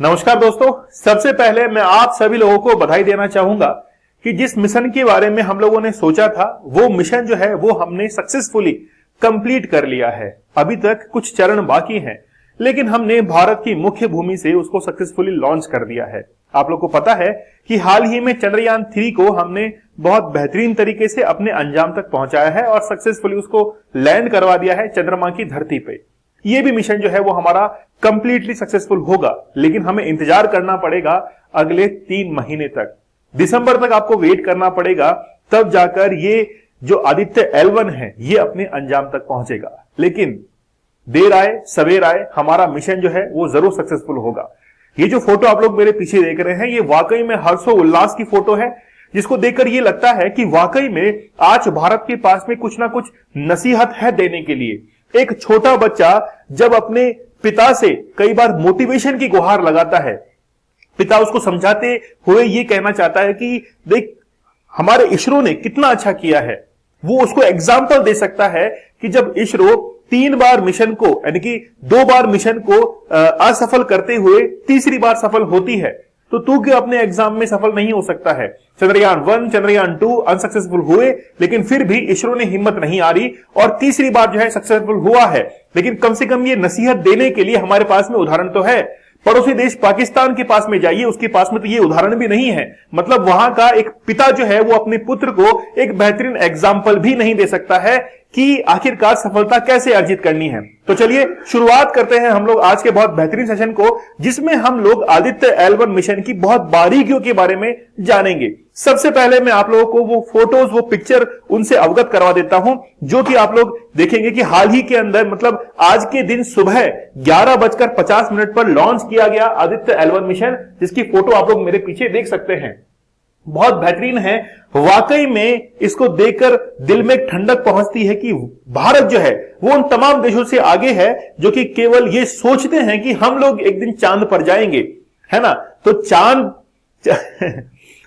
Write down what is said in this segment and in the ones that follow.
नमस्कार दोस्तों, सबसे पहले मैं आप सभी लोगों को बधाई देना चाहूंगा कि जिस मिशन के बारे में हम लोगों ने सोचा था वो मिशन जो है वो हमने सक्सेसफुली कंप्लीट कर लिया है। अभी तक कुछ चरण बाकी हैं, लेकिन हमने भारत की मुख्य भूमि से उसको सक्सेसफुली लॉन्च कर दिया है। आप लोग को पता है कि हाल ही में चंद्रयान 3 को हमने बहुत बेहतरीन तरीके से अपने अंजाम तक पहुंचाया है और सक्सेसफुली उसको लैंड करवा दिया है चंद्रमा की धरती पे। ये भी मिशन जो है वो हमारा कंप्लीटली सक्सेसफुल होगा, लेकिन हमें इंतजार करना पड़ेगा अगले 3 महीने तक। दिसंबर तक आपको वेट करना पड़ेगा, तब जाकर ये जो आदित्य L1 है ये अपने अंजाम तक पहुंचेगा। लेकिन देर आए सवेर आए, हमारा मिशन जो है वो जरूर सक्सेसफुल होगा। ये जो फोटो आप लोग मेरे पीछे देख रहे हैं ये वाकई में हर्षोल्लास की फोटो है, जिसको देखकर ये लगता है कि वाकई में आज भारत के पास में कुछ ना कुछ नसीहत है देने के लिए। एक छोटा बच्चा जब अपने पिता से कई बार मोटिवेशन की गुहार लगाता है, पिता उसको समझाते हुए ये कहना चाहता है कि देख हमारे इसरो ने कितना अच्छा किया है। वो उसको एग्जाम्पल दे सकता है कि जब इसरो 3 बार मिशन को यानी कि 2 बार मिशन को असफल करते हुए तीसरी बार सफल होती है, तो तू क्यों अपने एग्जाम में सफल नहीं हो सकता है। चंद्रयान 1 चंद्रयान 2 अनसक्सेसफुल हुए, लेकिन फिर भी इसरो ने हिम्मत नहीं हारी और तीसरी बार जो है सक्सेसफुल हुआ है। लेकिन कम से कम ये नसीहत देने के लिए हमारे पास में उदाहरण तो है। पड़ोसी देश पाकिस्तान के पास में जाइए, उसके पास में तो ये उदाहरण भी नहीं है। मतलब वहां का एक पिता जो है वो अपने पुत्र को एक बेहतरीन एग्जाम्पल भी नहीं दे सकता है कि आखिरकार सफलता कैसे अर्जित करनी है। तो चलिए शुरुआत करते हैं हम लोग आज के बहुत बेहतरीन सेशन को, जिसमें हम लोग आदित्य L1 मिशन की बहुत बारीकियों के बारे में जानेंगे। सबसे पहले मैं आप लोगों को वो फोटोज वो पिक्चर उनसे अवगत करवा देता हूं, जो कि आप लोग देखेंगे कि हाल ही के अंदर मतलब आज के दिन सुबह 11:50 पर लॉन्च किया गया आदित्य L1 मिशन, जिसकी फोटो आप लोग मेरे पीछे देख सकते हैं। बहुत बेहतरीन है, वाकई में इसको देखकर दिल में ठंडक पहुंचती है कि भारत जो है वो उन तमाम देशों से आगे है जो कि केवल ये सोचते हैं कि हम लोग एक दिन चांद पर जाएंगे, है ना। तो चांद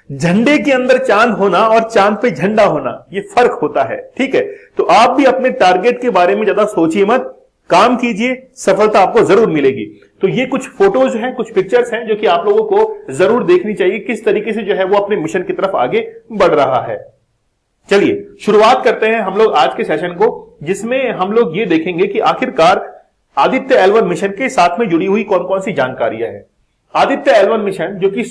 झंडे के अंदर चांद होना और चांद पे झंडा होना ये फर्क होता है, ठीक है। तो आप भी अपने टारगेट के बारे में ज्यादा सोचिए मत, काम कीजिए, सफलता आपको जरूर मिलेगी। तो ये कुछ फोटोज हैं, कुछ पिक्चर्स हैं जो कि आप लोगों को जरूर देखनी चाहिए, किस तरीके से जो है वो अपने मिशन की तरफ आगे बढ़ रहा है। चलिए शुरुआत करते हैं हम लोग आज के सेशन को, जिसमें हम लोग ये देखेंगे कि आखिरकार आदित्य L1 मिशन के साथ में जुड़ी हुई कौन कौन सी जानकारियां हैं। आदित्य L1 मिशन जो कि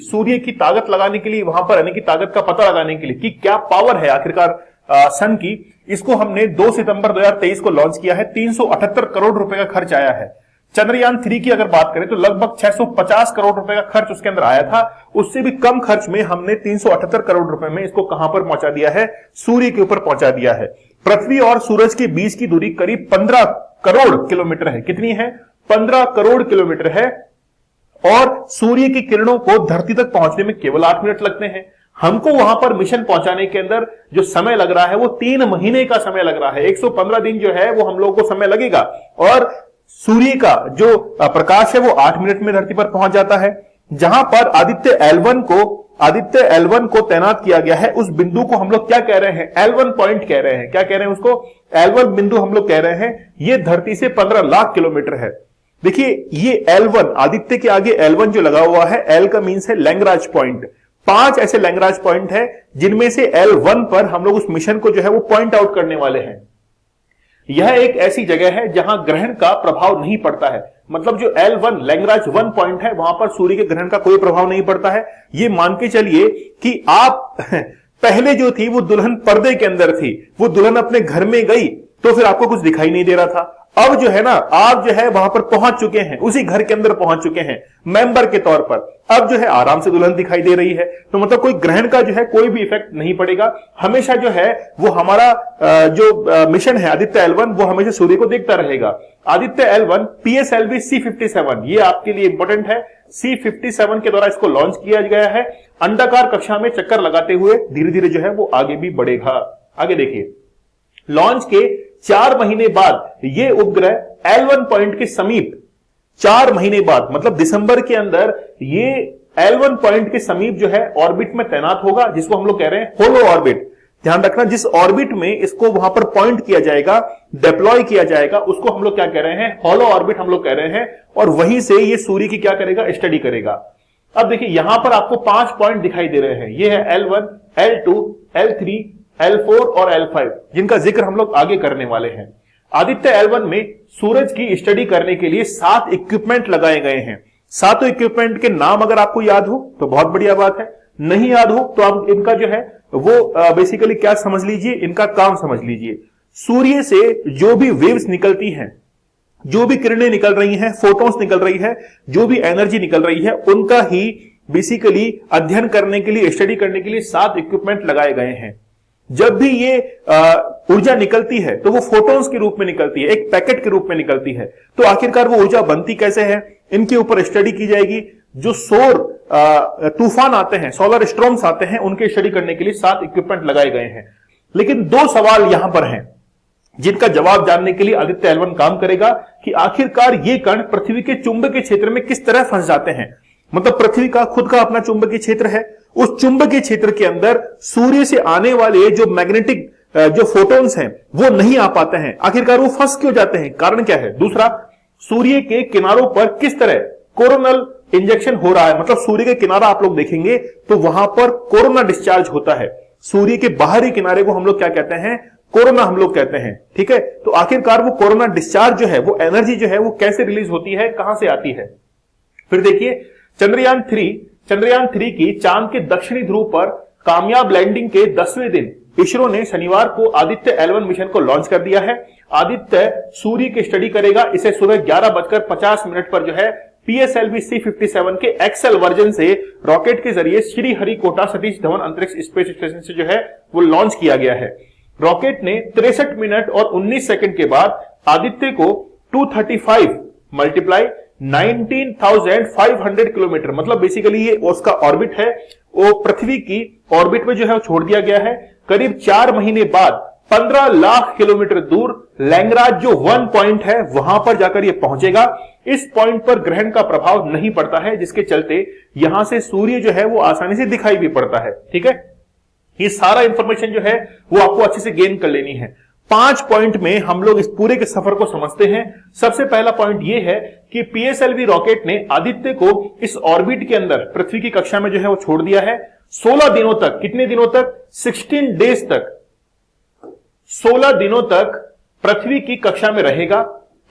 सूर्य की ताकत लगाने के लिए, वहां पर आने की ताकत का पता लगाने के लिए कि क्या पावर है आखिरकार सन की, इसको हमने 2 सितंबर 2023 को लॉन्च किया है। 378 करोड़ रुपए का खर्च आया है। चंद्रयान 3 की अगर बात करें तो लगभग 650 करोड़ रुपए का खर्च उसके अंदर आया था। उससे भी कम खर्च में हमने 378 करोड़ रुपए में इसको कहां पर पहुंचा दिया है, सूर्य के ऊपर पहुंचा दिया है। पृथ्वी और सूरज के बीच की दूरी करीब 15 करोड़ किलोमीटर है। कितनी है? 15 करोड़ किलोमीटर है। और सूर्य की किरणों को धरती तक पहुंचने में केवल 8 मिनट लगते हैं। हमको वहां पर मिशन पहुंचाने के अंदर जो समय लग रहा है वो 3 महीने का समय लग रहा है। 115 दिन जो है वो हम लोगों को समय लगेगा और सूर्य का जो प्रकाश है वो 8 मिनट में धरती पर पहुंच जाता है। जहां पर आदित्य L1 को तैनात किया गया है, उस बिंदु को हम लोग क्या कह रहे हैं? L1 पॉइंट कह रहे हैं। क्या कह रहे हैं उसको? L1 बिंदु हम लोग कह रहे हैं। ये धरती से 15 लाख किलोमीटर है। देखिए ये L1, आदित्य के आगे L1 जो लगा हुआ है, L का मीन्स है लैंग्राज पॉइंट। 5 ऐसे लैंग्राज पॉइंट है जिनमें से L1 पर हम लोग उस मिशन को जो है वो पॉइंट आउट करने वाले हैं। यह एक ऐसी जगह है जहां ग्रहण का प्रभाव नहीं पड़ता है। मतलब जो L1 लैंग्राज 1 पॉइंट है, वहां पर सूर्य के ग्रहण का कोई प्रभाव नहीं पड़ता है। ये मान के चलिए कि आप पहले जो थी वो दुल्हन पर्दे के अंदर थी, वो दुल्हन अपने घर में गई तो फिर आपको कुछ दिखाई नहीं दे रहा था। अब जो है ना, आप जो है वहां पर पहुंच चुके हैं, उसी घर के अंदर पहुंच चुके हैं मेंबर के तौर पर। अब जो है आराम से दुल्हन दिखाई दे रही है। तो मतलब कोई ग्रहण का जो है कोई भी इफेक्ट नहीं पड़ेगा। हमेशा जो है वो हमारा जो मिशन है आदित्य L1 वो हमेशा सूर्य को देखता रहेगा। आदित्य L1 PSLV C57 ये आपके लिए इंपॉर्टेंट है। C57 के द्वारा इसको लॉन्च किया गया है। अंडाकार कक्षा में चक्कर लगाते हुए धीरे धीरे जो है वो आगे भी बढ़ेगा। आगे देखिए, लॉन्च के 4 महीने बाद ये उपग्रह L1 पॉइंट के समीप 4 महीने बाद मतलब दिसंबर के अंदर ये L1 पॉइंट के समीप जो है ऑर्बिट में तैनात होगा, जिसको हम लोग कह रहे हैं होलो ऑर्बिट। ध्यान रखना, जिस ऑर्बिट में इसको वहां पर पॉइंट किया जाएगा, डिप्लॉय किया जाएगा, उसको हम लोग क्या कह रहे हैं, हॉलो ऑर्बिट हम लोग कह रहे हैं, और वहीं से ये सूर्य की क्या करेगा, स्टडी करेगा। अब देखिए यहां पर आपको 5 पॉइंट दिखाई दे रहे हैं, ये है L1, L2, L3, L4 और L5, जिनका जिक्र हम लोग आगे करने वाले हैं। आदित्य L1 में सूरज की स्टडी करने के लिए 7 इक्विपमेंट लगाए गए हैं। 7 इक्विपमेंट के नाम अगर आपको याद हो तो बहुत बढ़िया बात है, नहीं याद हो तो आप इनका जो है वो बेसिकली क्या समझ लीजिए, इनका काम समझ लीजिए। सूर्य से जो भी वेव्स निकलती हैं, जो भी किरणें निकल रही हैं, फोटोन्स निकल रही है, जो भी एनर्जी निकल रही है, उनका ही बेसिकली अध्ययन करने के लिए, स्टडी करने के लिए 7 इक्विपमेंट लगाए गए हैं। जब भी ये ऊर्जा निकलती है तो वो फोटोन्स के रूप में निकलती है, एक पैकेट के रूप में निकलती है। तो आखिरकार वो ऊर्जा बनती कैसे है, इनके ऊपर स्टडी की जाएगी। जो सौर तूफान आते हैं, सोलर स्टॉर्म्स आते हैं, उनके स्टडी करने के लिए 7 इक्विपमेंट लगाए गए हैं। लेकिन 2 सवाल यहां पर हैं जिनका जवाब जानने के लिए आदित्य L1 काम करेगा कि आखिरकार ये कण पृथ्वी के चुंबकीय क्षेत्र में किस तरह फंस जाते हैं। मतलब पृथ्वी का खुद का अपना चुंबकीय क्षेत्र है, उस चुंबकीय क्षेत्र के अंदर सूर्य से आने वाले जो मैग्नेटिक जो फोटोन्स हैं वो नहीं आ पाते हैं। आखिरकार वो फंस क्यों जाते हैं, कारण क्या है। दूसरा, सूर्य के किनारों पर किस तरह कोरोनल इंजेक्शन हो रहा है। मतलब सूर्य के किनारा आप लोग देखेंगे तो वहां पर कोरोना डिस्चार्ज होता है। सूर्य के बाहरी किनारे को हम लोग क्या कहते हैं, कोरोना हम लोग कहते हैं, ठीक है। तो आखिरकार वो कोरोना डिस्चार्ज जो है, वो एनर्जी जो है वो कैसे रिलीज होती है, कहां से आती है। फिर देखिए चंद्रयान 3 की चांद के दक्षिणी ध्रुव पर कामयाब लैंडिंग के 10वें दिन इसरो ने शनिवार को आदित्य L1 मिशन को लॉन्च कर दिया है। आदित्य सूर्य की स्टडी करेगा। इसे सुबह 11:50 पर जो है PSLV C-57 के एक्सेल वर्जन से रॉकेट के जरिए श्रीहरिकोटा सतीश धवन अंतरिक्ष स्पेस स्टेशन से जो है वो लॉन्च किया गया है। रॉकेट ने 63 मिनट और 19 सेकंड के बाद आदित्य को 235 मल्टीप्लाई 19,500 किलोमीटर, मतलब बेसिकली ये उसका ऑर्बिट है, वो पृथ्वी की ऑर्बिट में जो है वो छोड़ दिया गया है। करीब 4 महीने बाद 15 लाख किलोमीटर दूर लैंग्राज जो 1 पॉइंट है वहां पर जाकर ये पहुंचेगा। इस पॉइंट पर ग्रहण का प्रभाव नहीं पड़ता है, जिसके चलते यहां से सूर्य जो है वो आसानी से दिखाई भी पड़ता है, ठीक है। ये सारा इंफॉर्मेशन जो है वो आपको अच्छे से गेन कर लेनी है। 5 पॉइंट में हम लोग इस पूरे के सफर को समझते हैं। सबसे पहला पॉइंट ये है कि PSLV रॉकेट ने आदित्य को इस ऑर्बिट के अंदर पृथ्वी की कक्षा में जो है वो छोड़ दिया है। 16 दिनों तक, कितने दिनों तक, 16 डेज तक, 16 दिनों तक पृथ्वी की कक्षा में रहेगा।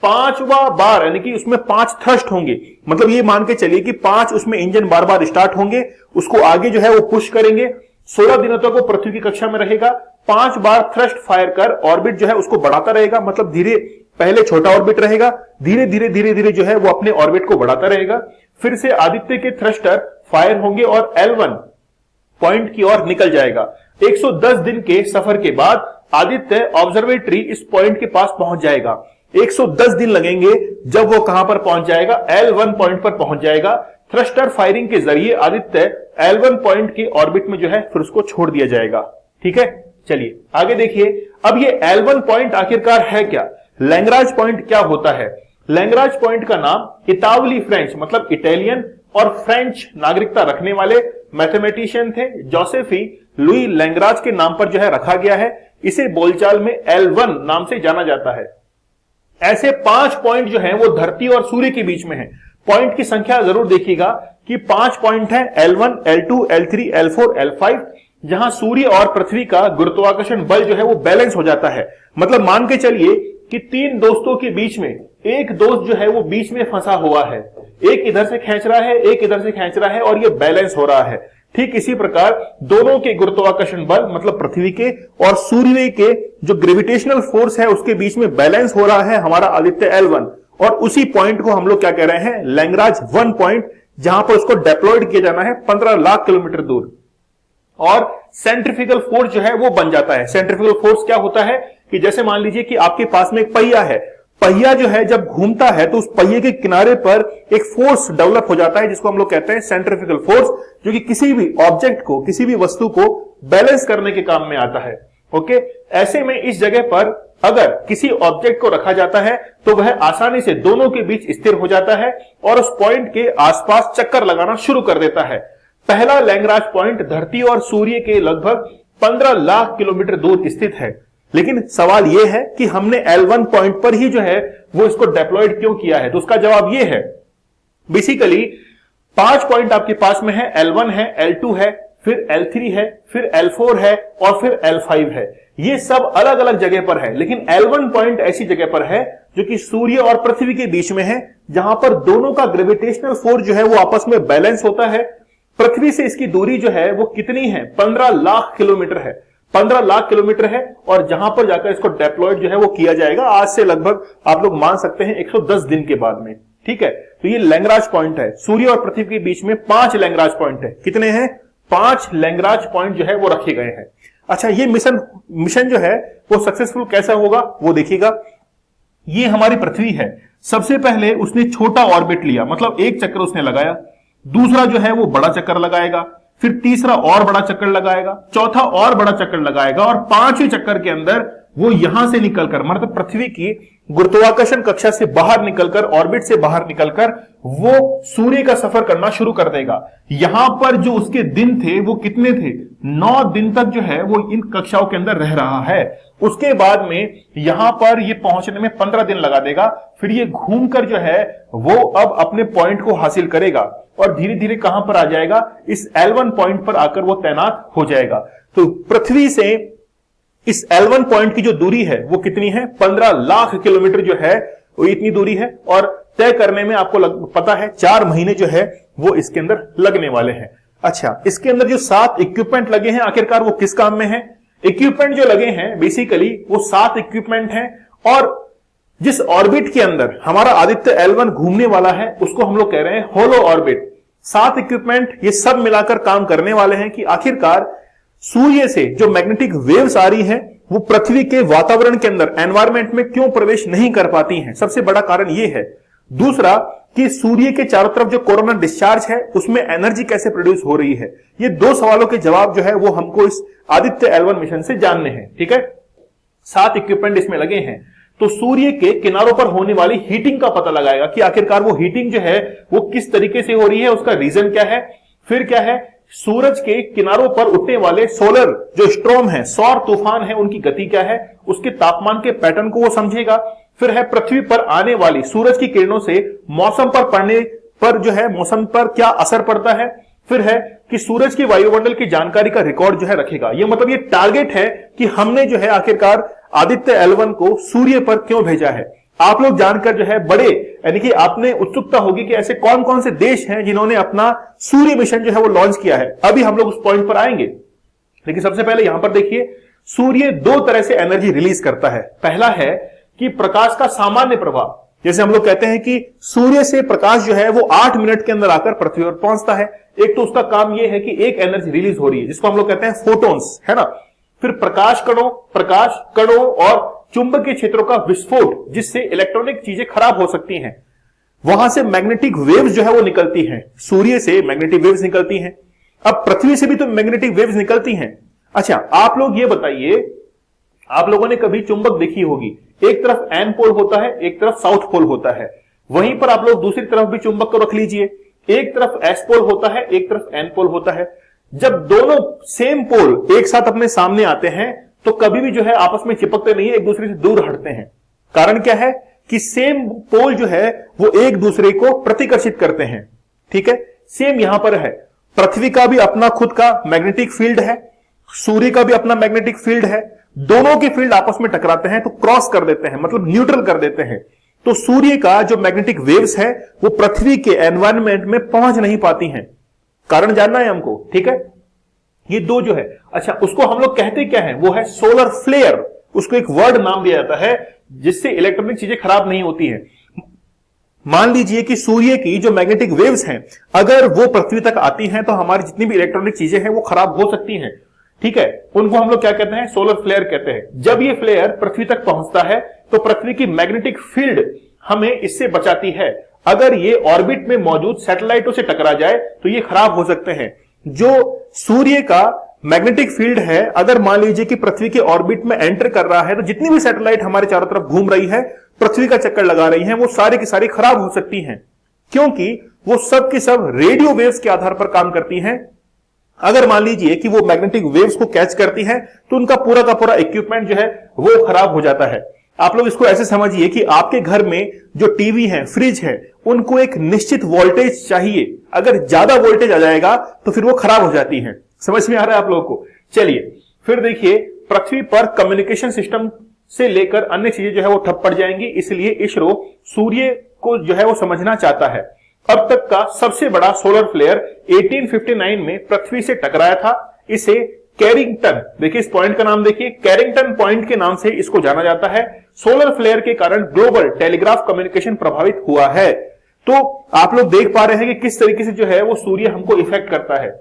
5वां बार यानी कि उसमें 5 थ्रस्ट होंगे, मतलब ये मान के चलिए कि 5 उसमें इंजन बार बार स्टार्ट होंगे, उसको आगे जो है वो पुश करेंगे। 16 दिनों तक वो पृथ्वी की कक्षा में रहेगा। 5 बार थ्रस्ट फायर कर ऑर्बिट जो है उसको बढ़ाता रहेगा। मतलब धीरे, पहले छोटा ऑर्बिट रहेगा, धीरे धीरे जो है वो अपने ऑर्बिट को बढ़ाता रहेगा। फिर से आदित्य के थ्रस्टर फायर होंगे और L1 पॉइंट की ओर निकल जाएगा। 110 दिन के सफर के बाद आदित्य ऑब्जर्वेटरी इस पॉइंट के पास पहुंच जाएगा। 110 दिन लगेंगे जब वो कहां पर पहुंच जाएगा, L1 पॉइंट पर पहुंच जाएगा। थ्रस्टर फायरिंग के जरिए आदित्य L1 पॉइंट के ऑर्बिट में जो है फिर उसको छोड़ दिया जाएगा, ठीक है। चलिए आगे देखिए, अब ये L1 पॉइंट आखिरकार है क्या, लैंग्राज पॉइंट क्या होता है। लैंग्राज पॉइंट का नाम इतावली फ्रेंच, मतलब इटालियन और फ्रेंच नागरिकता रखने वाले मैथमेटिशियन थे जोसेफी लुई लैंग्राज के नाम पर जो है रखा गया है। इसे बोलचाल में L1 नाम से जाना जाता है। ऐसे 5 पॉइंट जो हैं वो धरती और सूर्य के बीच में हैं। पॉइंट की संख्या जरूर देखिएगा कि 5 पॉइंट हैं, L1, L2, L3, L4, L5, जहां सूर्य और पृथ्वी का गुरुत्वाकर्षण बल जो है वो बैलेंस हो जाता है। मतलब मान के चलिए कि 3 दोस्तों के बीच में एक दोस्त जो है वो बीच में फंसा हुआ है, एक इधर से खींच रहा है, एक इधर से खींच रहा है और ये बैलेंस हो रहा है। ठीक इसी प्रकार दोनों के गुरुत्वाकर्षण बल, मतलब पृथ्वी के और सूर्य के जो ग्रेविटेशनल फोर्स है उसके बीच में बैलेंस हो रहा है हमारा आदित्य L1। और उसी पॉइंट को हम लोग क्या कह रहे हैं, लैंग्राज 1 पॉइंट, जहां पर उसको डिप्लॉयड किया जाना है 15 लाख किलोमीटर दूर। और सेंट्रिफ्यूगल फोर्स जो है वो बन जाता है। सेंट्रिफ्यूगल फोर्स क्या होता है कि जैसे मान लीजिए कि आपके पास में एक पहिया है, पहिया जो है जब घूमता है तो उस पहिए के किनारे पर एक फोर्स डेवलप हो जाता है जिसको हम लोग कहते हैं सेंट्रिफ्यूगल फोर्स, जो कि किसी भी ऑब्जेक्ट को, किसी भी वस्तु को बैलेंस करने के काम में आता है। ओके, ऐसे में इस जगह पर अगर किसी ऑब्जेक्ट को रखा जाता है तो वह आसानी से दोनों के बीच स्थिर हो जाता है और उस पॉइंट के आसपास चक्कर लगाना शुरू कर देता है। पहला लैंग्राज पॉइंट धरती और सूर्य के लगभग 15 लाख किलोमीटर दूर स्थित है। लेकिन सवाल यह है कि हमने L1 पॉइंट पर ही जो है वो इसको डिप्लॉयड क्यों किया है? तो उसका जवाब यह है, बेसिकली 5 पॉइंट आपके पास में है, L1 है, L2 है, फिर L3 है, फिर L4 है और फिर L5 है। ये सब अलग अलग जगह पर है, लेकिन L1 पॉइंट ऐसी जगह पर है जो कि सूर्य और पृथ्वी के बीच में है, जहां पर दोनों का ग्रेविटेशनल फोर्स जो है वो आपस में बैलेंस होता है। पृथ्वी से इसकी दूरी जो है वो कितनी है? 15 लाख किलोमीटर है। 15 लाख किलोमीटर है और जहां पर जाकर इसको डिप्लॉयड जो है वो किया जाएगा आज से लगभग आप लोग मान सकते हैं 110 दिन के बाद में। ठीक है, तो ये लैंग्राज पॉइंट है। सूर्य और पृथ्वी के बीच में 5 लैंग्राज पॉइंट है। कितने हैं? 5 लैंग्राज पॉइंट जो है वो रखे गए हैं। अच्छा, ये मिशन जो है वो सक्सेसफुल कैसा होगा वो देखिएगा। ये हमारी पृथ्वी है। सबसे पहले उसने छोटा ऑर्बिट लिया, मतलब एक चक्कर उसने लगाया। दूसरा जो है वो बड़ा चक्कर लगाएगा, फिर तीसरा और बड़ा चक्कर लगाएगा, चौथा और बड़ा चक्कर लगाएगा और 5वें चक्कर के अंदर वो यहां से निकलकर, मतलब पृथ्वी की गुरुत्वाकर्षण कक्षा से बाहर निकलकर, ऑर्बिट से बाहर निकलकर वो सूर्य का सफर करना शुरू कर देगा। यहां पर जो उसके दिन थे वो कितने थे? 9 दिन तक जो है वो इन कक्षाओं के अंदर रह रहा है। उसके बाद में यहां पर ये पहुंचने में 15 दिन लगा देगा। फिर ये घूमकर जो है वो अब अपने पॉइंट को हासिल करेगा और धीरे धीरे कहां पर आ जाएगा? इस L1 पॉइंट पर आकर वो तैनात हो जाएगा। तो पृथ्वी से इस L1 पॉइंट की जो दूरी है वो कितनी है? 15 लाख किलोमीटर जो है वो इतनी दूरी है और तय करने में आपको पता है 4 महीने जो है वो इसके अंदर लगने वाले हैं। अच्छा, इसके अंदर जो 7 इक्विपमेंट लगे हैं आखिरकार वो किस काम में है? इक्विपमेंट जो लगे हैं बेसिकली वो 7 इक्विपमेंट हैं और जिस ऑर्बिट के अंदर हमारा आदित्य L1 घूमने वाला है उसको हम लोग कह रहे हैं होलो ऑर्बिट। 7 इक्विपमेंट ये सब मिलाकर काम करने वाले हैं कि आखिरकार सूर्य से जो मैग्नेटिक वेव्स आ रही हैं वो पृथ्वी के वातावरण के अंदर, एनवायरमेंट में क्यों प्रवेश नहीं कर पाती हैं। सबसे बड़ा कारण ये है। दूसरा कि सूर्य के चारों तरफ जो कोरोना डिस्चार्ज है उसमें एनर्जी कैसे प्रोड्यूस हो रही है। ये 2 सवालों के जवाब जो है वो हमको इस आदित्य L1 मिशन से जानने हैं। ठीक है, 7 इक्विपमेंट इसमें लगे हैं। तो सूर्य के किनारों पर होने वाली हीटिंग का पता लगाएगा कि आखिरकार वो हीटिंग जो है वो किस तरीके से हो रही है, उसका रीजन क्या है। फिर क्या है, सूरज के किनारों पर उठने वाले सोलर जो स्ट्रॉम है, सौर तूफान है, उनकी गति क्या है, उसके तापमान के पैटर्न को वो समझेगा। फिर है पृथ्वी पर आने वाली सूरज की किरणों से मौसम पर पड़ने पर जो है मौसम पर क्या असर पड़ता है। फिर है कि सूरज की वायुमंडल की जानकारी का रिकॉर्ड जो है रखेगा। ये मतलब ये टारगेट है कि हमने जो है आखिरकार आदित्य L1 को सूर्य पर क्यों भेजा है। आप लोग जानकर जो है बड़े, यानी कि आपने उत्सुकता होगी कि ऐसे कौन कौन से देश हैं जिन्होंने अपना सूर्य मिशन जो है वो लॉन्च किया है। अभी हम लोग उस पॉइंट पर आएंगे, लेकिन सबसे पहले यहां पर देखिए, सूर्य 2 तरह से एनर्जी रिलीज करता है। पहला है कि प्रकाश का सामान्य प्रवाह, जैसे हम लोग कहते हैं कि सूर्य से प्रकाश जो है वो 8 मिनट के अंदर आकर पृथ्वी पर पहुंचता है। एक तो उसका काम यह है कि एक एनर्जी रिलीज हो रही है जिसको हम लोग कहते हैं फोटॉन्स, है ना। फिर प्रकाश कणों और चुंबकीय क्षेत्रों का विस्फोट, जिससे इलेक्ट्रॉनिक चीजें खराब हो सकती हैं। वहां से मैग्नेटिक वेव्स जो है वो निकलती हैं। सूर्य से मैग्नेटिक वेव्स निकलती हैं। अब पृथ्वी से भी तो मैग्नेटिक वेव्स निकलती हैं। अच्छा, आप लोग ये बताइए, आप लोगों ने कभी चुंबक देखी होगी, एक तरफ एन पोल होता है, एक तरफ साउथ पोल होता है। वहीं पर आप लोग दूसरी तरफ भी चुंबक को रख लीजिए, एक तरफ एस पोल होता है, एक तरफ एन पोल होता है। जब दोनों सेम पोल एक साथ अपने सामने आते हैं तो कभी भी जो है आपस में चिपकते नहीं है, एक दूसरे से दूर हटते हैं। कारण क्या है कि सेम पोल जो है वो एक दूसरे को प्रतिकर्षित करते हैं। ठीक है, सेम यहां पर है। पृथ्वी का भी अपना खुद का मैग्नेटिक फील्ड है, सूर्य का भी अपना मैग्नेटिक फील्ड है। दोनों के फील्ड आपस में टकराते हैं तो क्रॉस कर देते हैं, मतलब न्यूट्रल कर देते हैं। तो सूर्य का जो मैग्नेटिक वेव्स है वो पृथ्वी के एनवायरमेंट में पहुंच नहीं पाती हैं। कारण जानना है हमको, ठीक है। ये 2 जो है, अच्छा उसको हम लोग कहते क्या है, वो है सोलर फ्लेयर। उसको एक वर्ड नाम दिया जाता है जिससे इलेक्ट्रॉनिक चीजें खराब नहीं होती हैं। मान लीजिए कि सूर्य की जो मैग्नेटिक वेव्स हैं अगर वो पृथ्वी तक आती हैं तो हमारी जितनी भी इलेक्ट्रॉनिक चीजें हैं वो खराब हो सकती हैं। ठीक है, उनको हम लोग क्या कहते हैं, सोलर फ्लेयर कहते हैं। जब ये फ्लेयर पृथ्वी तक पहुंचता है तो पृथ्वी की मैग्नेटिक फील्ड हमें इससे बचाती है। अगर ये ऑर्बिट में मौजूद सैटेलाइटों से टकरा जाए तो ये खराब हो सकते हैं। जो सूर्य का मैग्नेटिक फील्ड है, अगर मान लीजिए कि पृथ्वी के ऑर्बिट में एंटर कर रहा है तो जितनी भी सैटेलाइट हमारे चारों तरफ घूम रही है, पृथ्वी का चक्कर लगा रही हैं, वो सारी की सारी खराब हो सकती हैं, क्योंकि वो सब की सब रेडियो वेव्स के आधार पर काम करती हैं। अगर मान लीजिए कि वो मैग्नेटिक वेव्स को कैच करती है तो उनका पूरा का पूरा इक्विपमेंट जो है वो खराब हो जाता है। आप लोग इसको ऐसे समझिए कि आपके घर में जो टीवी है, फ्रिज है, उनको एक निश्चित वोल्टेज चाहिए। अगर ज्यादा वोल्टेज आ जाएगा तो फिर वो खराब हो जाती है। समझ में आ रहा है आप लोगों को? चलिए फिर देखिए, पृथ्वी पर कम्युनिकेशन सिस्टम से लेकर अन्य चीजें जो है वो ठप पड़ जाएंगी। इसलिए इसरो सूर्य को जो है वो समझना चाहता है। अब तक का सबसे बड़ा सोलर फ्लेयर 1859 में पृथ्वी से टकराया था। इसे कैरिंगटन, देखिए इस पॉइंट का नाम देखिए, कैरिंगटन पॉइंट के नाम से इसको जाना जाता है। सोलर फ्लेयर के कारण ग्लोबल टेलीग्राफ कम्युनिकेशन प्रभावित हुआ है। तो आप लोग देख पा रहे हैं कि किस तरीके से जो है वो सूर्य हमको इफेक्ट करता है।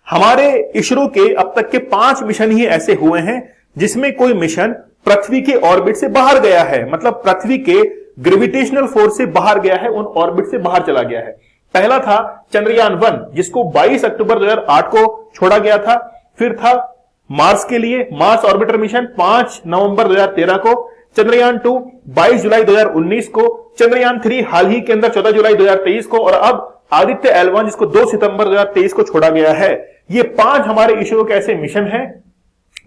हमारे इसरो के अब तक के 5 मिशन ही ऐसे हुए हैं जिसमें कोई मिशन पृथ्वी के ऑर्बिट से बाहर गया है, मतलब पृथ्वी के ग्रेविटेशनल फोर्स से बाहर गया है, उन ऑर्बिट से बाहर चला गया है। पहला था चंद्रयान 1 जिसको 22 अक्टूबर 2008 को छोड़ा गया था। फिर था मार्स के लिए मार्स ऑर्बिटर मिशन 5 नवंबर 2013 को, चंद्रयान 2 22 जुलाई 2019 को, चंद्रयान 3 हाल ही के अंदर 14 जुलाई 2023 को, और अब आदित्य L1 जिसको 2 सितंबर 2023 को छोड़ा गया है। ये 5 हमारे इसरो के ऐसे मिशन हैं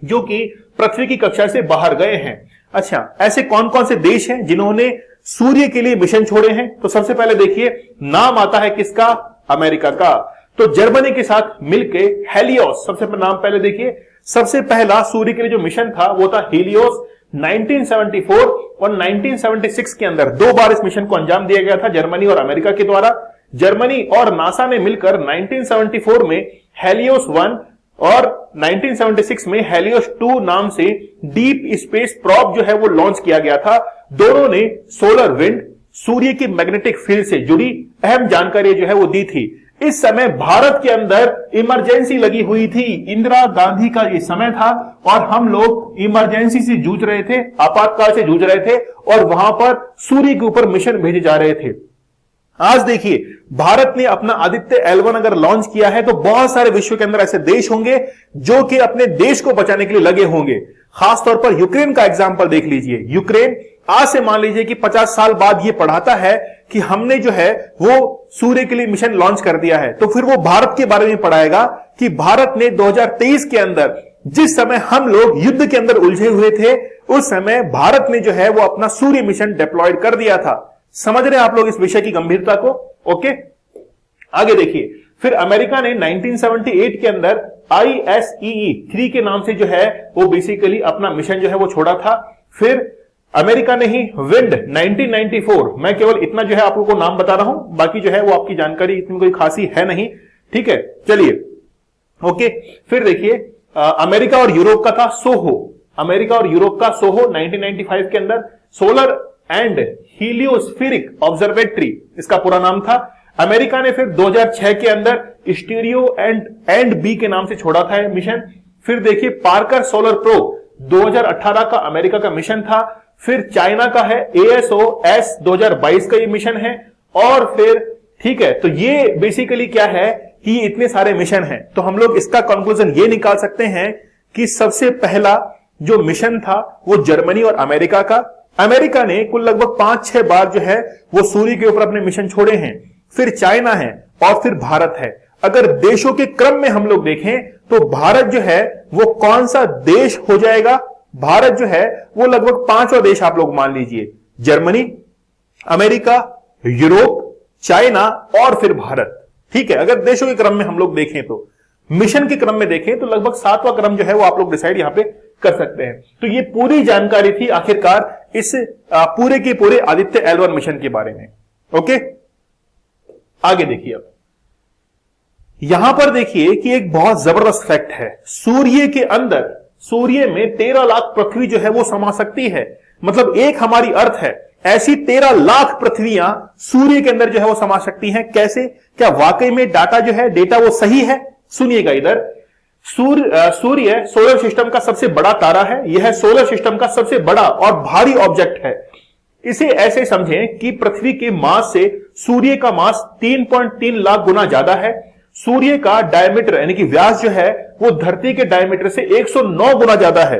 जो कि पृथ्वी की कक्षा से बाहर गए हैं। अच्छा, ऐसे कौन कौन से देश हैं जिन्होंने सूर्य के लिए मिशन छोड़े हैं? तो सबसे पहले देखिए, नाम आता है किसका? अमेरिका का। तो जर्मनी के साथ मिलके हेलियोस, सबसे नाम पहले देखिए, सबसे पहला सूर्य के लिए जो मिशन था वो था हेलियोस। 1974 और 1976 के अंदर 2 बार इस मिशन को अंजाम दिया गया था जर्मनी और अमेरिका के द्वारा। जर्मनी और नासा ने मिलकर 1974 में हेलियोस 1 और 1976 में हेलियोस 2 नाम से डीप स्पेस प्रोब जो है वो लॉन्च किया गया था। दोनों ने सोलर विंड, सूर्य की मैग्नेटिक फील्ड से जुड़ी अहम जानकारी जो है वो दी थी। इस समय भारत के अंदर इमरजेंसी लगी हुई थी, इंदिरा गांधी का ये समय था और हम लोग इमरजेंसी से जूझ रहे थे, आपातकाल से जूझ रहे थे और वहां पर सूर्य के ऊपर मिशन भेजे जा रहे थे। आज देखिए, भारत ने अपना आदित्य L1 अगर लॉन्च किया है तो बहुत सारे विश्व के अंदर ऐसे देश होंगे जो कि अपने देश को बचाने के लिए लगे होंगे। खासतौर पर यूक्रेन का एग्जांपल देख लीजिए। यूक्रेन आज से मान लीजिए कि 50 साल बाद ये पढ़ाता है कि हमने जो है वो सूर्य के लिए मिशन लॉन्च कर दिया है, तो फिर वो भारत के बारे में पढ़ाएगा कि भारत ने 2023 के अंदर, जिस समय हम लोग युद्ध के अंदर उलझे हुए थे, उस समय भारत ने जो है वो अपना सूर्य मिशन डिप्लॉयड कर दिया था। समझ रहे हैं आप लोग इस विषय की गंभीरता को? ओके, आगे देखिए, फिर अमेरिका ने 1978 के अंदर ISEE 3 के नाम से जो है वो बेसिकली अपना मिशन जो है वो छोड़ा था। फिर अमेरिका ने ही विंड 1994, मैं केवल इतना जो है आप लोगों को नाम बता रहा हूं, बाकी जो है वो आपकी जानकारी इतनी कोई खासी है नहीं, ठीक है। चलिए ओके, फिर देखिए अमेरिका और यूरोप का था सोहो, अमेरिका और यूरोप का सोहो 1995 के अंदर सोलर एंड हीलियोस्फेरिक ऑब्जर्वेटरी इसका पूरा नाम था। अमेरिका ने फिर 2006 के अंदर स्टीरियो एंड बी के नाम से छोड़ा था मिशन। फिर देखिए पार्कर सोलर प्रोब 2018 का अमेरिका का मिशन था। फिर चाइना का है ASOS 2022 का ये मिशन है। और फिर ठीक है, तो ये बेसिकली क्या है कि इतने सारे मिशन हैं, तो हम लोग इसका कंक्लूजन ये निकाल सकते हैं कि सबसे पहला जो मिशन था वो जर्मनी और अमेरिका का। अमेरिका ने कुल लगभग 5-6 बार जो है वो सूर्य के ऊपर अपने मिशन छोड़े हैं। फिर चाइना है और फिर भारत है। अगर देशों के क्रम में हम लोग देखें तो भारत जो है वो कौन सा देश हो जाएगा? भारत जो है वो लगभग 5वां देश आप लोग मान लीजिए, जर्मनी, अमेरिका, यूरोप, चाइना और फिर भारत। ठीक है, अगर देशों के क्रम में हम लोग देखें तो, मिशन के क्रम में देखें तो लगभग 7वां क्रम जो है वो आप लोग डिसाइड यहां पे कर सकते हैं। तो ये पूरी जानकारी थी आखिरकार इस पूरे के पूरे आदित्य L1 मिशन के बारे में। ओके, आगे देखिए, अब यहां पर देखिए कि एक बहुत जबरदस्त फैक्ट है। सूर्य के अंदर, सूर्य में 13 लाख पृथ्वी जो है वो समा सकती है। मतलब एक हमारी अर्थ है, ऐसी 13 लाख पृथ्वियां सूर्य के अंदर जो है वो समा सकती हैं। कैसे? क्या वाकई में डाटा जो है, डेटा वो सही है? सुनिएगा इधर। सूर्य सोलर सिस्टम का सबसे बड़ा तारा है। यह सोलर सिस्टम का सबसे बड़ा और भारी ऑब्जेक्ट है। इसे ऐसे समझें कि पृथ्वी के मास से सूर्य का मास 3.3 लाख गुना ज्यादा है। सूर्य का डायमीटर यानी कि व्यास जो है वो धरती के डायमीटर से 109 गुना ज्यादा है।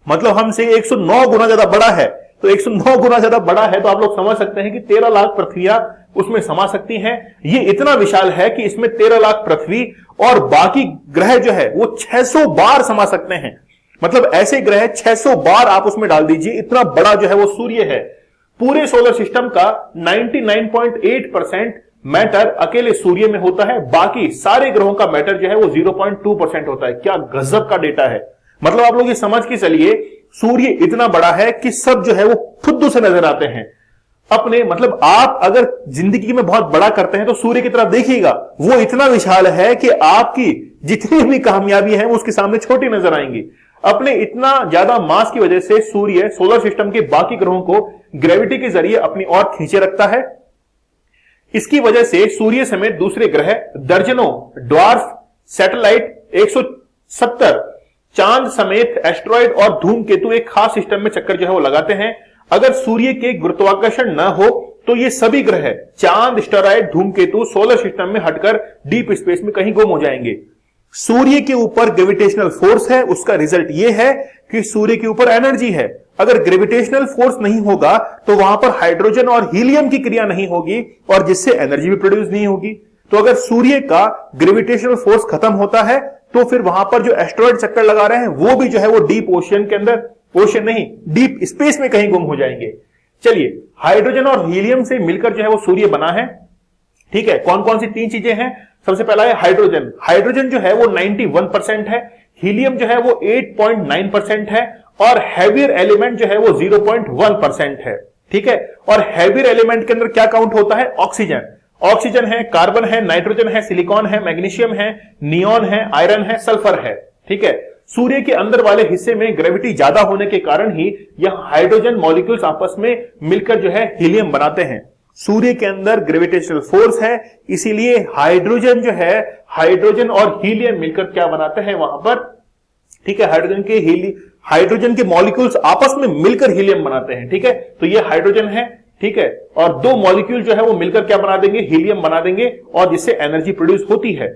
मतलब हमसे 109 गुना ज्यादा बड़ा है। तो 109 गुना ज्यादा बड़ा है तो आप लोग समझ सकते हैं कि 13 लाख पृथ्वियां उसमें समा सकती हैं। ये इतना विशाल है कि इसमें 13 लाख पृथ्वी और बाकी ग्रह जो है वो 600 बार समा सकते हैं। मतलब ऐसे ग्रह 600 बार आप उसमें डाल दीजिए, इतना बड़ा जो है वो सूर्य है। पूरे सोलर सिस्टम का 99.8% मैटर अकेले सूर्य में होता है, बाकी सारे ग्रहों का मैटर जो है वो 0.2% होता है। क्या गजब का डेटा है। मतलब आप लोग ये समझ के चलिए, सूर्य इतना बड़ा है कि सब जो है वो फुद्दू से नजर आते हैं अपने। मतलब आप अगर जिंदगी में बहुत बड़ा करते हैं तो सूर्य की तरफ देखिएगा, वो इतना विशाल है कि आपकी जितनी भी कामयाबी है वो उसके सामने छोटी नजर आएंगी। अपने इतना ज्यादा मास की वजह से सूर्य सोलर सिस्टम के बाकी ग्रहों को ग्रेविटी के जरिए अपनी ओर खींचे रखता है। इसकी वजह से सूर्य समेत दूसरे ग्रह, दर्जनों ड्वार्फ सैटेलाइट, 170 चांद समेत एस्ट्रॉइड और धूमकेतु एक खास सिस्टम में चक्कर जो है वो लगाते हैं। अगर सूर्य के गुरुत्वाकर्षण न हो तो ये सभी ग्रह, चांद, एस्टेरॉइड, धूमकेतु सोलर सिस्टम में हटकर डीप स्पेस में कहीं गुम हो जाएंगे। सूर्य के ऊपर ग्रेविटेशनल फोर्स है, उसका रिजल्ट यह है कि सूर्य के ऊपर एनर्जी है। अगर ग्रेविटेशनल फोर्स नहीं होगा तो वहां पर हाइड्रोजन और हीलियम की क्रिया नहीं होगी और जिससे एनर्जी भी प्रोड्यूस नहीं होगी। तो अगर सूर्य का ग्रेविटेशनल फोर्स खत्म होता है तो फिर वहां पर जो एस्ट्रॉइड चक्कर लगा रहे हैं वो भी जो है वो डीप ओशियन के अंदर, ओशियन नहीं डीप स्पेस में कहीं गुम हो जाएंगे। चलिए, हाइड्रोजन और हीलियम से मिलकर जो है वो सूर्य बना है। ठीक है, कौन कौन सी 3 चीजें हैं? सबसे पहला है हाइड्रोजन। हाइड्रोजन जो है वो 91% है, हीलियम जो है वो 8.9% है और हैवियर एलिमेंट जो है वो 0.1% है। ठीक है, और हैवियर एलिमेंट के अंदर क्या काउंट होता है? ऑक्सीजन। ऑक्सीजन है, कार्बन है, नाइट्रोजन है, सिलिकॉन है, मैग्नीशियम है, नियॉन है, आयरन है, सल्फर है। ठीक है, सूर्य के अंदर वाले हिस्से में ग्रेविटी ज्यादा होने के कारण ही यह हाइड्रोजन मॉलिक्यूल्स आपस में मिलकर जो है हीलियम बनाते हैं। सूर्य के अंदर ग्रेविटेशनल फोर्स है, इसीलिए हाइड्रोजन जो है, हाइड्रोजन और हीलियम मिलकर क्या बनाते हैं वहां पर? ठीक है, हाइड्रोजन के मॉलिक्यूल्स आपस में मिलकर हीलियम बनाते हैं। ठीक है, तो ये हाइड्रोजन है। ठीक है, और 2 मॉलिक्यूल जो है वो मिलकर क्या बना देंगे? हीलियम बना देंगे और जिससे एनर्जी प्रोड्यूस होती है।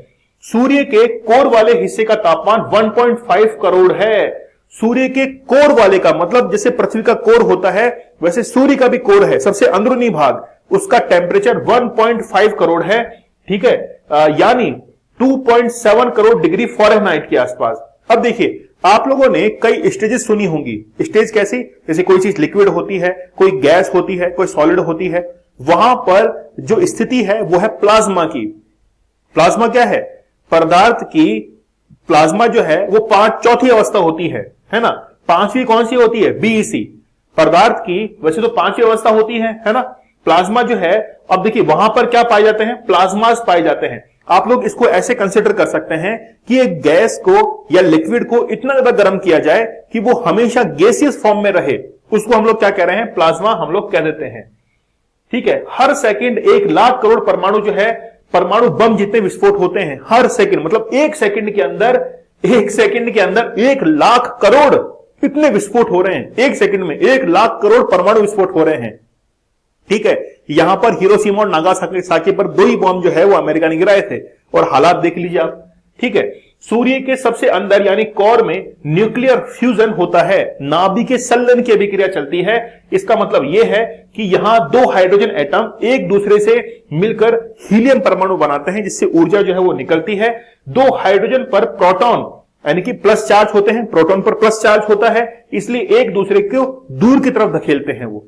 सूर्य के कोर वाले हिस्से का तापमान 1.5 करोड़ है। सूर्य के कोर वाले का मतलब जैसे पृथ्वी का कोर होता है वैसे सूर्य का भी कोर है, सबसे अंदरूनी भाग, उसका टेम्परेचर 1.5 करोड़ है। ठीक है, यानी 2.7 करोड़ डिग्री फ़ारेनहाइट के आसपास। अब देखिए, आप लोगों ने कई स्टेजेस सुनी होंगी। स्टेज कैसी? जैसे कोई चीज लिक्विड होती है, कोई गैस होती है, कोई सॉलिड होती है। वहां पर जो स्थिति है वो है प्लाज्मा की। प्लाज्मा क्या है? पदार्थ की प्लाज्मा जो है वो 4थी अवस्था होती है ना। 5वीं कौन सी होती है? बीईसी। पदार्थ की वैसे तो 5वीं अवस्था होती है ना। प्लाज्मा जो है, अब देखिए वहां पर क्या पाए जाते हैं? प्लाज्मास पाए जाते हैं। आप लोग इसको ऐसे कंसिडर कर सकते हैं कि एक गैस को या लिक्विड को इतना ज्यादा गर्म किया जाए कि वो हमेशा गैसियस फॉर्म में रहे, उसको हम लोग क्या कह रहे हैं? प्लाज्मा हम लोग कह देते हैं। ठीक है, हर सेकंड 1 लाख करोड़ परमाणु जो है, परमाणु बम जितने विस्फोट होते हैं हर सेकंड, मतलब 1 सेकंड के अंदर 1 लाख करोड़ इतने विस्फोट हो रहे हैं। 1 सेकंड में 1 लाख करोड़ परमाणु विस्फोट हो रहे हैं। ठीक है, यहां पर हिरोशिमा और नागासाकी पर 2 ही बॉम्ब जो है वो अमेरिका ने गिराए थे और हालात देख लीजिए आप। ठीक है, सूर्य के सबसे अंदर यानी कोर में न्यूक्लियर फ्यूजन होता है, नाभिक संलयन की अभिक्रिया चलती है। इसका मतलब यह है कि यहां 2 हाइड्रोजन एटम एक दूसरे से मिलकर हीलियम परमाणु बनाते हैं, जिससे ऊर्जा जो है वो निकलती है। 2 हाइड्रोजन पर प्रोटॉन यानी कि प्लस चार्ज होते हैं, प्रोटॉन पर प्लस चार्ज होता है, इसलिए एक दूसरे को दूर की तरफ धकेलते हैं वो।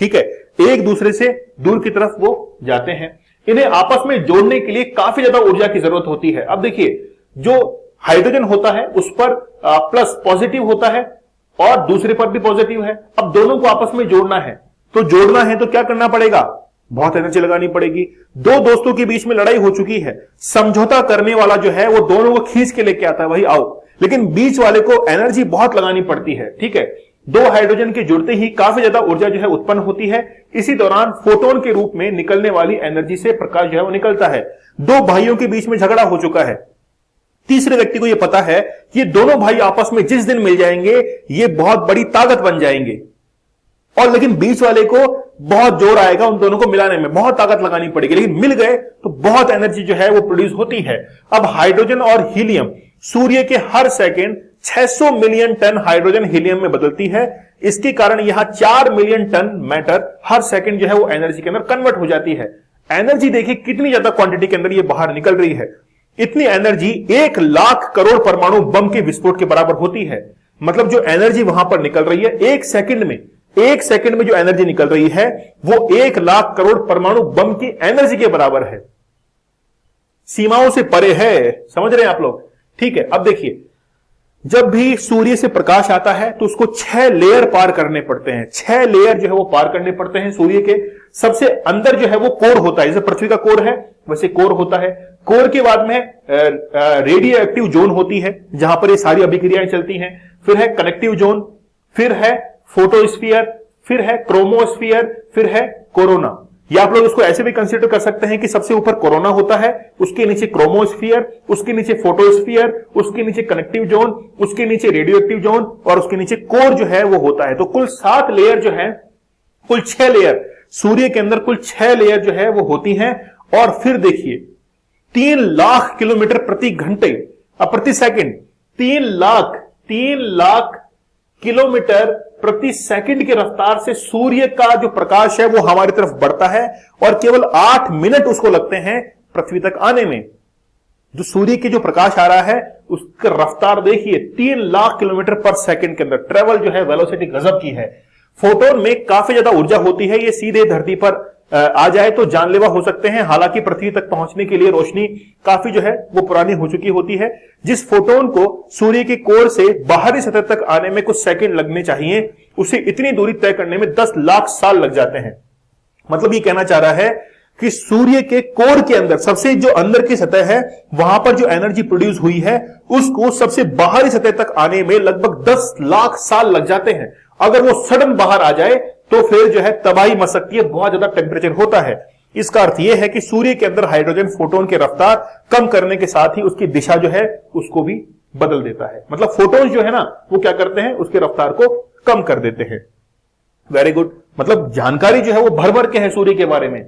ठीक है, एक दूसरे से दूर की तरफ वो जाते हैं। इन्हें आपस में जोड़ने के लिए काफी ज्यादा ऊर्जा की जरूरत होती है। अब देखिए, जो हाइड्रोजन होता है उस पर प्लस पॉजिटिव होता है और दूसरे पर भी पॉजिटिव है। अब दोनों को आपस में जोड़ना है, तो क्या करना पड़ेगा? बहुत एनर्जी लगानी पड़ेगी। 2 दोस्तों के बीच में लड़ाई हो चुकी है, समझौता करने वाला जो है वो दोनों को खींच के लेके आता है, भाई आओ, लेकिन बीच वाले को एनर्जी बहुत लगानी पड़ती है। ठीक है, 2 हाइड्रोजन के जुड़ते ही काफी ज्यादा ऊर्जा जो है उत्पन्न होती है। इसी दौरान फोटोन के रूप में निकलने वाली एनर्जी से प्रकाश जो है वो निकलता है। 2 भाइयों के बीच में झगड़ा हो चुका है, तीसरे व्यक्ति को यह पता है कि ये दोनों भाई आपस में जिस दिन मिल जाएंगे ये बहुत बड़ी ताकत बन जाएंगे, और लेकिन बीच वाले को बहुत जोर आएगा उन दोनों को मिलाने में, बहुत ताकत लगानी पड़ेगी, लेकिन मिल गए तो बहुत एनर्जी जो है वो प्रोड्यूस होती है। अब हाइड्रोजन और हीलियम सूर्य के हर second 600 million ton hydrogen helium में बदलती है, इसके कारण यहां 4 मिलियन टन मैटर हर सेकंड जो है वो एनर्जी के अंदर कन्वर्ट हो जाती है। एनर्जी देखिए कितनी ज्यादा क्वांटिटी के अंदर ये बाहर निकल रही है। इतनी एनर्जी 1 लाख करोड़ परमाणु बम के विस्फोट के बराबर होती है। मतलब जो एनर्जी वहां पर निकल रही है एक सेकंड में जो एनर्जी निकल रही है वो 1 लाख करोड़ परमाणु बम की एनर्जी के बराबर है। सीमाओं से परे है, समझ रहे हैं आप लोग? ठीक है, अब देखिए, जब भी सूर्य से प्रकाश आता है तो उसको 6 लेयर पार करने पड़ते हैं। 6 लेयर जो है वो पार करने पड़ते हैं सूर्य के। सबसे अंदर जो है वो कोर होता है, जैसे पृथ्वी का कोर है वैसे कोर होता है। कोर के बाद में रेडियो एक्टिव जोन होती है जहां पर ये सारी अभिक्रियाएं चलती हैं। फिर है कनेक्टिव जोन, फिर है फोटोस्फीयर, फिर है क्रोमोस्फीयर, फिर है कोरोना। या आप लोग उसको ऐसे भी कंसीडर कर सकते हैं कि सबसे ऊपर कोरोना होता है, उसके नीचे क्रोमोस्फीयर, उसके नीचे फोटोस्फीयर, उसके नीचे कनेक्टिव जोन, उसके नीचे रेडियो एक्टिव जोन और उसके नीचे कोर जो है वो होता है। तो कुल 7 लेयर जो है, कुल 6 लेयर सूर्य के अंदर कुल 6 लेयर जो है वो होती हैं। और फिर देखिए 3 लाख किलोमीटर प्रति घंटे प्रति सेकंड 3 लाख किलोमीटर प्रति सेकंड की रफ्तार से सूर्य का जो प्रकाश है वो हमारी तरफ बढ़ता है और केवल 8 मिनट उसको लगते हैं पृथ्वी तक आने में। जो सूर्य की जो प्रकाश आ रहा है उसकी रफ्तार देखिए 3 लाख किलोमीटर पर सेकंड के अंदर ट्रेवल जो है वेलोसिटी गजब की है। फोटोन में काफी ज्यादा ऊर्जा होती है, ये सीधे धरती पर आ जाए तो जानलेवा हो सकते हैं। हालांकि पृथ्वी तक पहुंचने के लिए रोशनी काफी जो है वो पुरानी हो चुकी होती है। जिस फोटोन को सूर्य के कोर से बाहरी सतह तक आने में कुछ सेकंड लगने चाहिए, उसे इतनी दूरी तय करने में 10 लाख साल लग जाते हैं। मतलब ये कहना चाह रहा है कि सूर्य के कोर के अंदर सबसे जो अंदर की सतह है वहां पर जो एनर्जी प्रोड्यूस हुई है उसको सबसे बाहरी सतह तक आने में लगभग 10 लाख साल लग जाते हैं। अगर वो सडन बाहर आ जाए तो फिर जो है तबाही मच सकती है, बहुत ज्यादा टेम्परेचर होता है। इसका अर्थ यह है कि सूर्य के अंदर हाइड्रोजन फोटोन की रफ्तार कम करने के साथ ही उसकी दिशा जो है उसको भी बदल देता है। मतलब फोटोन जो है ना वो क्या करते हैं, उसकी रफ्तार को कम कर देते हैं। वेरी गुड, मतलब जानकारी जो है वो भर भर के है सूर्य के बारे में।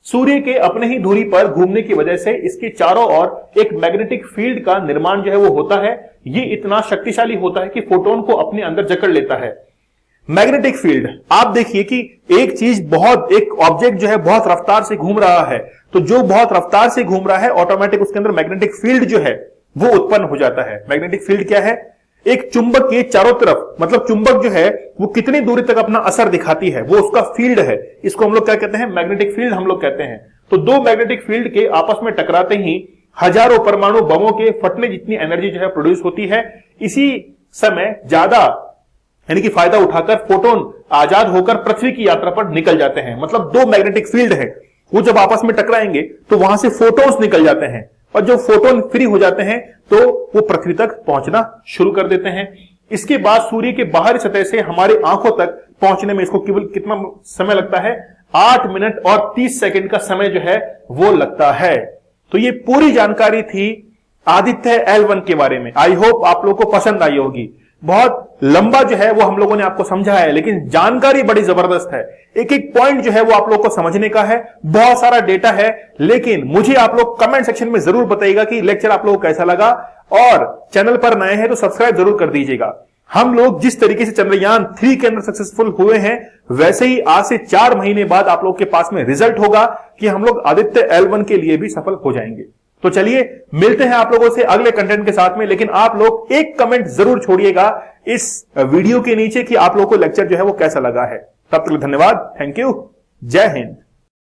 सूर्य के अपने ही धुरी पर घूमने की वजह से इसके चारों ओर एक मैग्नेटिक फील्ड का निर्माण जो है वो होता है। ये इतना शक्तिशाली होता है कि फोटोन को अपने अंदर जकड़ लेता है। मैग्नेटिक फील्ड, आप देखिए कि एक ऑब्जेक्ट जो है बहुत रफ्तार से घूम रहा है, तो जो बहुत रफ्तार से घूम रहा है ऑटोमेटिक उसके अंदर मैग्नेटिक फील्ड जो है वो उत्पन्न हो जाता है। मैग्नेटिक फील्ड क्या है? एक चुंबक के चारों तरफ, मतलब चुंबक जो है वो कितनी दूरी तक अपना असर दिखाती है वो उसका फील्ड है। इसको हम लोग क्या कहते हैं? मैग्नेटिक फील्ड हम लोग कहते हैं। तो दो मैग्नेटिक फील्ड के आपस में टकराते ही हजारों परमाणु बमों के फटने जितनी एनर्जी जो है प्रोड्यूस होती है। इसी समय ज्यादा यानी कि फायदा उठाकर फोटोन आजाद होकर पृथ्वी की यात्रा पर निकल जाते हैं। मतलब दो मैग्नेटिक फील्ड है, वो जब आपस में टकराएंगे तो वहां से फोटोन्स निकल जाते हैं और जब फोटोन फ्री हो जाते हैं तो वो पृथ्वी तक पहुंचना शुरू कर देते हैं। इसके बाद सूर्य के बाहरी सतह से हमारी आंखों तक पहुंचने में इसको केवल कितना समय लगता है? 8 मिनट और 30 सेकंड का समय जो है वो लगता है। तो ये पूरी जानकारी थी आदित्य L1 के बारे में। आई होप आप लोगों को पसंद आई होगी। बहुत लंबा जो है वो हम लोगों ने आपको समझा है, लेकिन जानकारी बड़ी जबरदस्त है। एक एक पॉइंट जो है वो आप लोगों को समझने का है। बहुत सारा डेटा है, लेकिन मुझे आप लोग कमेंट सेक्शन में जरूर बताइएगा कि लेक्चर आप लोगों को कैसा लगा। और चैनल पर नए हैं तो सब्सक्राइब जरूर कर दीजिएगा। हम लोग जिस तरीके से चंद्रयान 3 के अंदर सक्सेसफुल हुए हैं, वैसे ही आज से 4 महीने बाद आप लोग के पास में रिजल्ट होगा कि हम लोग आदित्य L1 के लिए भी सफल हो जाएंगे। तो चलिए मिलते हैं आप लोगों से अगले कंटेंट के साथ में, लेकिन आप लोग एक कमेंट जरूर छोड़िएगा इस वीडियो के नीचे कि आप लोगों को लेक्चर जो है वो कैसा लगा है। तब तक धन्यवाद, थैंक यू, जय हिंद।